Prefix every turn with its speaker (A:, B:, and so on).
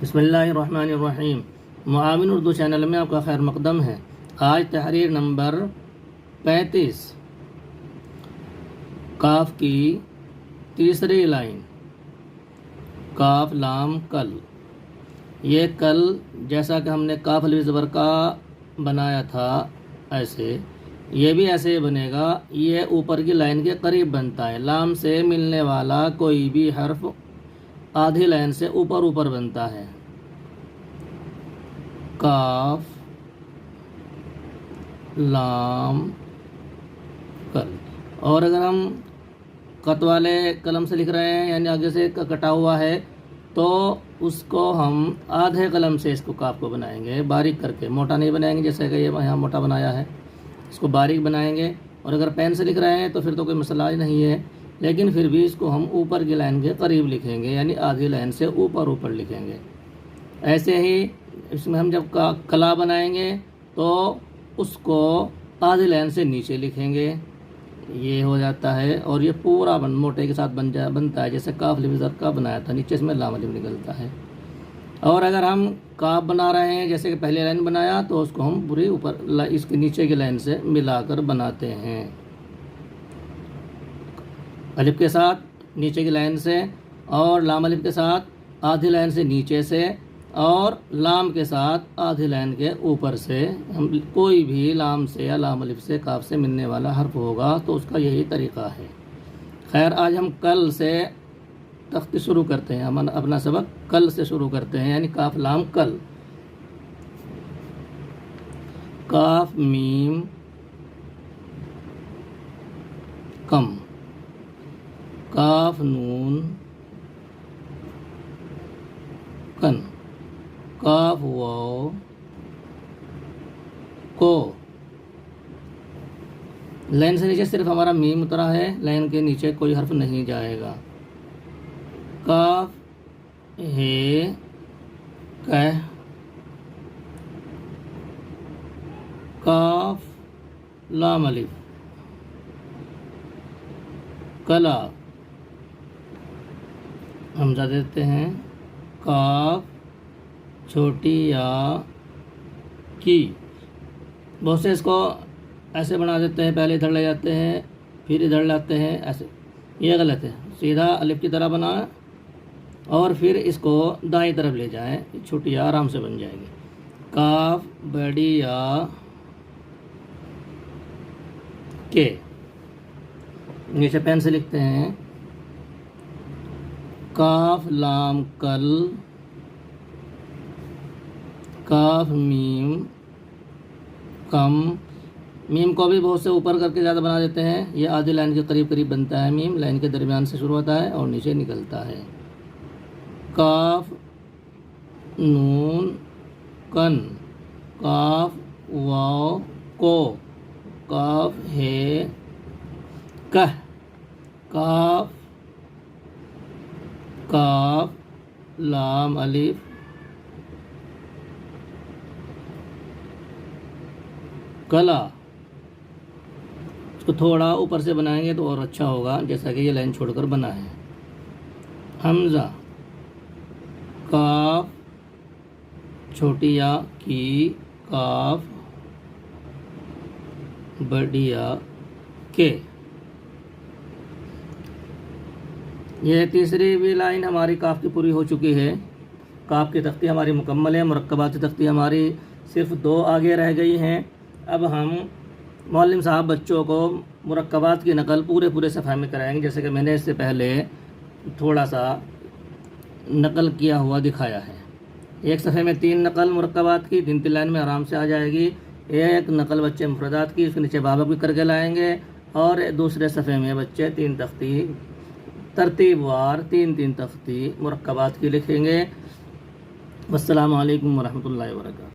A: बिस्मिल्लाहिर्रहमानिर्रहीम। मुआविन उर्दू चैनल में आपका खैर मकदम है। आज तहरीर नंबर 35, काफ की तीसरी लाइन, काफ लाम कल। ये कल जैसा कि हमने काफ अलिफ ज़बर का बनाया था, ऐसे ये भी ऐसे बनेगा। ये ऊपर की लाइन के करीब बनता है। लाम से मिलने वाला कोई भी हर्फ आधी लाइन से ऊपर ऊपर बनता है। काफ लाम कल। और अगर हम कत वाले कलम से लिख रहे हैं, यानी आगे से कटा हुआ है, तो उसको हम आधे कलम से इसको काफ को बनाएंगे, बारीक करके। मोटा नहीं बनाएंगे जैसे कि ये यहाँ मोटा बनाया है, इसको बारीक बनाएंगे। और अगर पेन से लिख रहे हैं तो फिर तो कोई मसला ही नहीं है, लेकिन फिर भी इसको हम ऊपर की लाइन के करीब लिखेंगे, यानी आधी लाइन से ऊपर ऊपर लिखेंगे। ऐसे ही इसमें हम जब कला बनाएंगे तो उसको आधी लाइन से नीचे लिखेंगे। ये हो जाता है। और ये पूरा मोटे के साथ बनता है, जैसे काफ अलिफ ज़बर का बनाया था, नीचे इसमें लाम अलिफ निकलता है। और अगर हम काफ बना रहे हैं, जैसे कि पहले लाइन बनाया, तो उसको हम पूरी ऊपर इसके नीचे की लाइन से मिलाकर बनाते हैं। अलिफ के साथ नीचे की लाइन से, और लाम अलिफ के साथ आधी लाइन से नीचे से, और लाम के साथ आधी लाइन के ऊपर से। हम कोई भी लाम से या लाम अलिफ से काफ से मिलने वाला हर्फ होगा तो उसका यही तरीक़ा है। खैर, आज हम कल से तख्ती शुरू करते हैं। हम अपना सबक कल से शुरू करते हैं, यानी काफ लाम कल। काफ मीम कम, काफ नून कन, काफ वाव को। लाइन से नीचे सिर्फ हमारा मीम उतरा है, लाइन के नीचे कोई हर्फ नहीं जाएगा। काफ हे कह, काफ लाम अलिफ कला, हमजा देते हैं। काफ छोटी या की। बहुत से इसको ऐसे बना देते हैं, पहले इधर ले जाते हैं फिर इधर लाते हैं, ऐसे। ये गलत है। सीधा अलिफ की तरह बनाएं और फिर इसको दाएं तरफ ले जाएं, छोटी या आराम से बन जाएगी। काफ बड़ी या के। नीचे पेन से लिखते हैं। काफ लाम कल, काफ मीम कम। मीम को भी बहुत से ऊपर करके ज़्यादा बना देते हैं। ये आधी लाइन के करीब करीब बनता है। मीम लाइन के दरमियान से शुरू होता है और नीचे निकलता है। काफ नून कन, काफ वाव को, काफ हे कह, काफ काफ लाम अलिफ कला। इसको थोड़ा ऊपर से बनाएंगे तो और अच्छा होगा, जैसा कि ये लाइन छोड़कर बना है। हमजा, काफ छोटी या की, काफ बड़ी या के। यह तीसरी भी लाइन हमारी काफ की पूरी हो चुकी है। काफ की तख्ती हमारी मुकम्मल है। मुरक्कबात की तख्ती हमारी सिर्फ 2 आगे रह गई हैं। अब हम मौलवी साहब बच्चों को मुरक्कबात की नकल पूरे सफ़े में कराएंगे, जैसे कि मैंने इससे पहले थोड़ा सा नकल किया हुआ दिखाया है। एक सफ़े में 3 नकल मुरक्कबात की, 3 लाइन में आराम से आ जाएगी। एक नकल बच्चे मुफरदात की, उसके नीचे बाबा भी करके लाएंगे। और दूसरे सफ़े में बच्चे 3 तख्ती तरतीबवार 3 तख्ती मुरक्कबात की लिखेंगे। वस्सलामु अलैकुम वरहमतुल्लाहि वबरकातुहू।